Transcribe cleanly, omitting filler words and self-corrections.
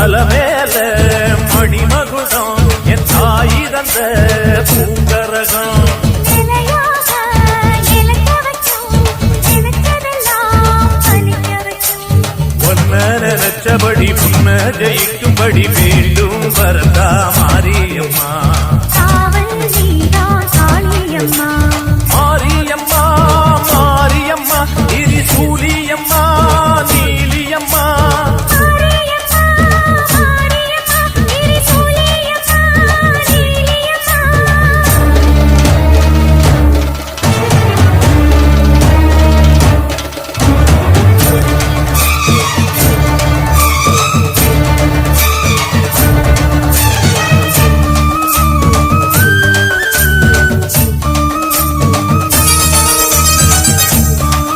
அலமேல மணிமகுடம் என் தாய் தந்த பூங்கரகம் நினைச்சபடி புன்ன ஜெயிக்கும்படி மீண்டும் வரதா மாரியம்மா மாரியம்மா மாரியம்மா இது சூழி